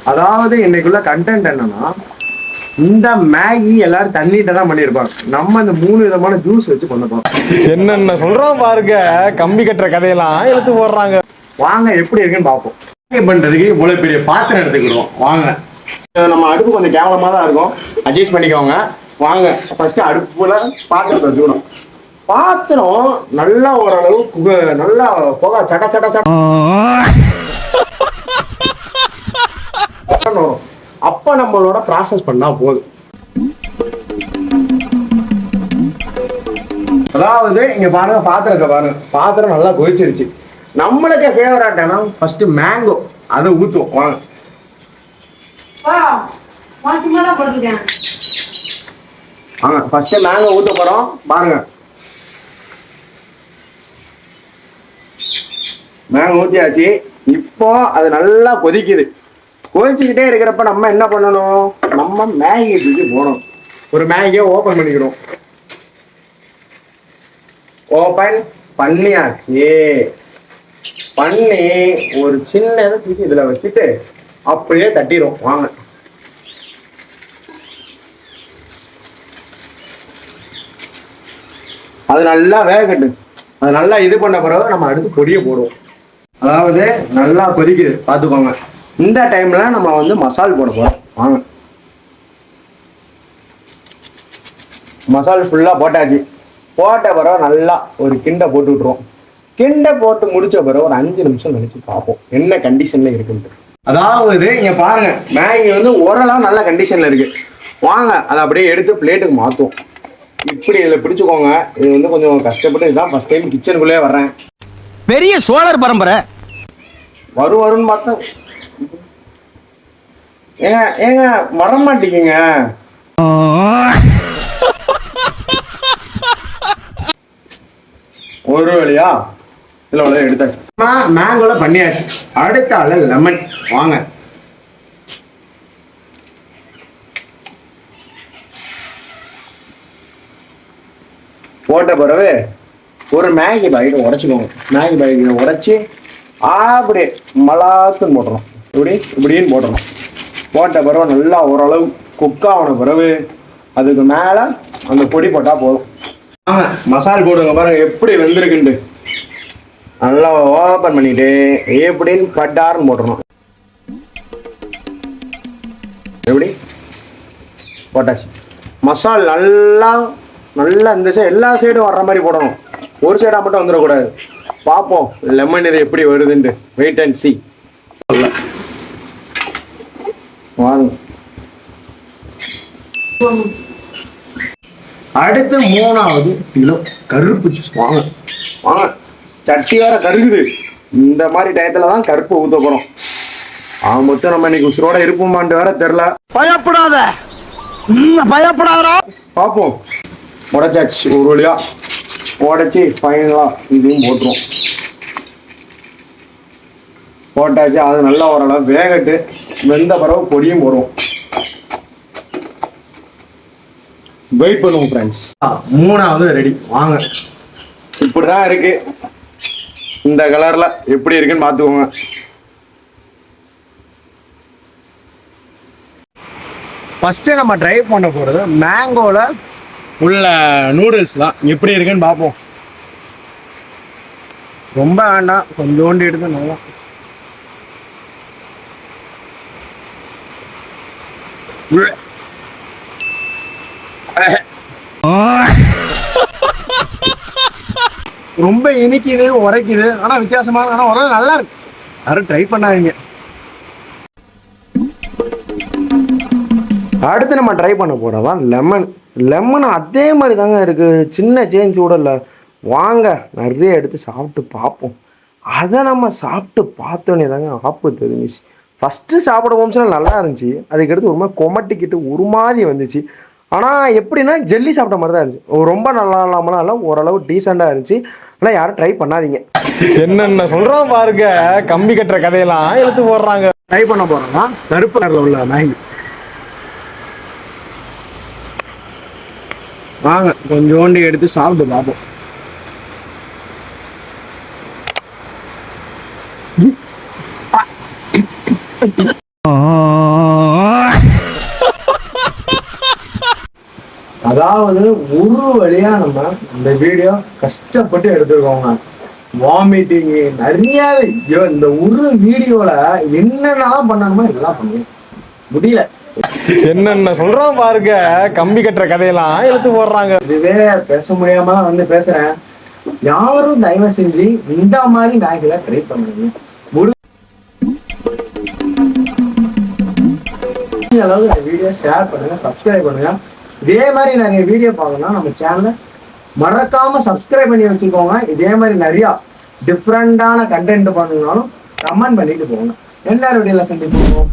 அதாவது இன்னைக்குள்ள கண்டென்ட் என்னன்னா, இந்த மேகி எல்லாரும் தண்ணிட்ட தான் பண்ணியிருப்பாங்க. நம்ம இந்த 3 விதமான ஜூஸ் வச்சு பண்ண போறோம். என்னென்ன சொல்றோம் பாருங்க, கம்பி கட்டுற கதையெல்லாம் எடுத்து போடுறாங்க. வாங்க எப்படி இருக்குன்னு பார்ப்போம். மேகி பண்றதுக்கு இவ்வளவு பெரிய பாத்திரம் எடுத்துக்கிறோம். வாங்க, நம்ம அடுப்பு கொஞ்சம் கேவலமா தான் இருக்கும், அட்ஜஸ்ட் பண்ணிக்கோங்க. வாங்க ஃபர்ஸ்ட் அடுப்புல பாத்திரத்தை வச்சுக்கணும். பாத்திரம் நல்லா ஓரளவு நல்லா போக சட்ட சட்ட சட்ட வரும். அப்ப நம்மளோட ப்ராசஸ் பண்ணா போதும். அதாவது இங்க பாருங்க, பாத்திரத்தை பாருங்க, பாத்திரம் நல்லா கொதிச்சிருச்சு. நம்மளுக்கு ஃபேவரட்டான ஃபர்ஸ்ட் மேங்கோ, அதை ஊத்துவோம். வாங்க வாங்க ஃபர்ஸ்ட் மேங்கோ ஊத்த போறோம். பாருங்க, மேங்கோ ஊத்தியாச்சு. இப்போ அது நல்லா கொதிக்குது. கொதிச்சுக்கிட்டே இருக்கிறப்ப நம்ம என்ன பண்ணணும், நம்ம மேகி தூக்கி போகணும். ஒரு மேகியை ஓபன் பண்ணிக்கிறோம். ஓபன் பண்ணியாச்சு. பண்ணி ஒரு சின்ன தூக்கி இதுல வச்சுட்டு அப்படியே தட்டிடும். வாங்க, அது நல்லா வேகட்டு. அது நல்லா இது பண்ண பிறகு நம்ம அடுத்து பொடியை போடுவோம். அதாவது நல்லா கொதிக்குது, பார்த்துக்கோங்க. இந்த டைம்ல நம்ம வந்து மசால் போட போறோம். வாங்க, மசால் ஃபுல்லா போட்டாச்சு. போட்ட பிறகு நல்லா ஒரு கிண்டை போட்டு விட்டுருவோம். கிண்டை போட்டு முடிச்ச பிறகு ஒரு 5 நிமிஷம் கழிச்சு பார்ப்போம் என்ன கண்டிஷன்ல இருக்குன்ட்டு. அதாவது இங்க பாருங்க, மேகி வந்து ஓரளவு நல்ல கண்டிஷன்ல இருக்கு. வாங்க அதை அப்படியே எடுத்து பிளேட்டுக்கு மாத்துவோம். இப்படி இதில் பிடிச்சுக்கோங்க. இது வந்து கொஞ்சம் கஷ்டப்பட்டு, இதுதான் ஃபர்ஸ்ட் டைம் கிச்சனுக்குள்ளே வர்றேன். பெரிய சோழர் பரம்பரை வரும்னு பார்த்தா ஏங்க ஏங்க வர மாட்டீங்க. ஒரு வழியா இல்லை வழியா எடுத்தாச்சு. மேங்கோல பண்ணியாச்சு. அடுத்த ஆள லெமன். வாங்க, போட்ட பிறகு ஒரு மேகி பாக்கெட் உடைச்சுக்கோங்க. மேகி பாக்கெட்டை உடைச்சி அப்படியே மலாத்துன்னு போட்டுறோம். இப்படின்னு போட்டுறோம். போட்ட பிறகு நல்லா ஓரளவு குக்கான பிறகு அதுக்கு மேலே அந்த பொடி போட்டால் போதும். மசால் போடுங்க. பாருங்க எப்படி வெந்திருக்குண்டு. நல்லா ஓப்பன் பண்ணிட்டு எப்படின்னு பட்டார்னு போட்டுறணும். எப்படி போட்டாச்சு. மசால் நல்லா நல்லா இந்த சைடு எல்லா சைடும் வர்ற மாதிரி போடணும். ஒரு சைடாக மட்டும் வந்துடக்கூடாது. பார்ப்போம் லெமன் இது எப்படி வருதுன்ட்டு. Wait and C. வாங்க, அடுத்து 3வது கிலோ கருப்பு ஜூஸ். வாங்க வாங்க, சட்டி வேற கருகுது. இந்த மாதிரி டயத்துல தான் கருப்பு ஊத்த போறோம். மட்டும் நம்ம இன்னைக்கு உசுரோட இருப்போமான்ட்டு வேற தெரியல. பயப்படாத பயப்படாதா. பார்ப்போம். உடைச்சாச்சு. ஒரு வழியா உடைச்சி ஃபைனலா இதையும் போட்டுருவோம். போட்டாச்சு. அது நல்லா ஓரளவு வேகட்டு. வெந்த பிறகு பொடியும் போடுவோம். வெயிட் பண்ணுவோம் ஃப்ரெண்ட்ஸ். 3வது ரெடி. வாங்க, இப்படிதான் இருக்கு. இந்த கலர்ல எப்படி இருக்குன்னு பார்த்துக்கோங்க. ஃபர்ஸ்ட் நம்ம ட்ரை பண்ண போறது மேங்கோல உள்ள நூடுல்ஸ் தான். எப்படி இருக்குன்னு பார்ப்போம். ரொம்ப வேண்டாம், கொஞ்சோண்டு எடுத்து நல்லா ரொம்ப இனிக்குது, உரைக்குது. ஆனா வித்தியாசமான, ஆனா உரம் நல்லா இருக்கு. யாரும் ட்ரை பண்ணாதீங்க. அடுத்து நம்ம ட்ரை பண்ண போறதா லெமன். லெமன் அதே மாதிரி தாங்க இருக்கு, சின்ன சேஞ்ச் கூட இல்லை. வாங்க நிறைய எடுத்து சாப்பிட்டு பார்ப்போம். அதை நம்ம சாப்பிட்டு பார்த்தோன்னே தாங்க ஆப்பு தெரிஞ்சிச்சு. ஃபஸ்ட்டு சாப்பிட போம்ஸ்லாம் நல்லா இருந்துச்சு. அதுக்கடுத்து ஒரு மாதிரி கொமட்டிக்கிட்டு ஒரு மாதிரி வந்துச்சு. ஆனால் எப்படின்னா ஜெல்லி சாப்பிட்ட மாதிரி தான் இருந்துச்சு. ரொம்ப நல்லா இல்லாமலாம் இல்லை, ஓரளவு டீசெண்டாக இருந்துச்சு. ஆனால் யாரும் ட்ரை பண்ணாதீங்க. என்னென்ன சொல்றோம் பாருங்க, கம்பி கட்டுற கதையெல்லாம் எடுத்து போடுறாங்க. ட்ரை பண்ண போறோம்னா கருப்பு கலரில் உள்ள மேகி. வாங்க கொஞ்சோண்டு எடுத்து சாப்பிட்டு பார்ப்போம். அதாவது ஒரு வழியா நம்ம இந்த வீடியோ கஷ்டப்பட்டு எடுத்துருக்கோங்க. வாமிட்டிங் நிறைய. ஐயோ, இந்த ஒரு வீடியோல என்னென்னலாம் பண்ணணுமோ எல்லாம் பண்ணி முடியல. என்னென்ன சொல்றோம் பாருங்க, கம்பி கட்டுற கதையெல்லாம் இழுத்து போடுறாங்க. இதுவே பேச முடியாம வந்து பேசுறேன். யாரும் தயவு செஞ்சு இந்த மாதிரி மேகில ட்ரை பண்ணுங்க. அளவு வீடியோ ஷேர் பண்ணுங்க, சப்ஸ்கிரைப் பண்ணுங்க. இதே மாதிரி நிறைய வீடியோ பார்க்கணும்னா நம்ம சேனலை மறக்காம சப்ஸ்கிரைப் பண்ணி வச்சுக்கோங்க. இதே மாதிரி நிறைய டிஃப்ரெண்டான கண்டென்ட் பண்ணணும்னாலும் கமெண்ட் பண்ணிட்டு போங்க. எல்லாரும் வீடியோல சந்திப்போம்.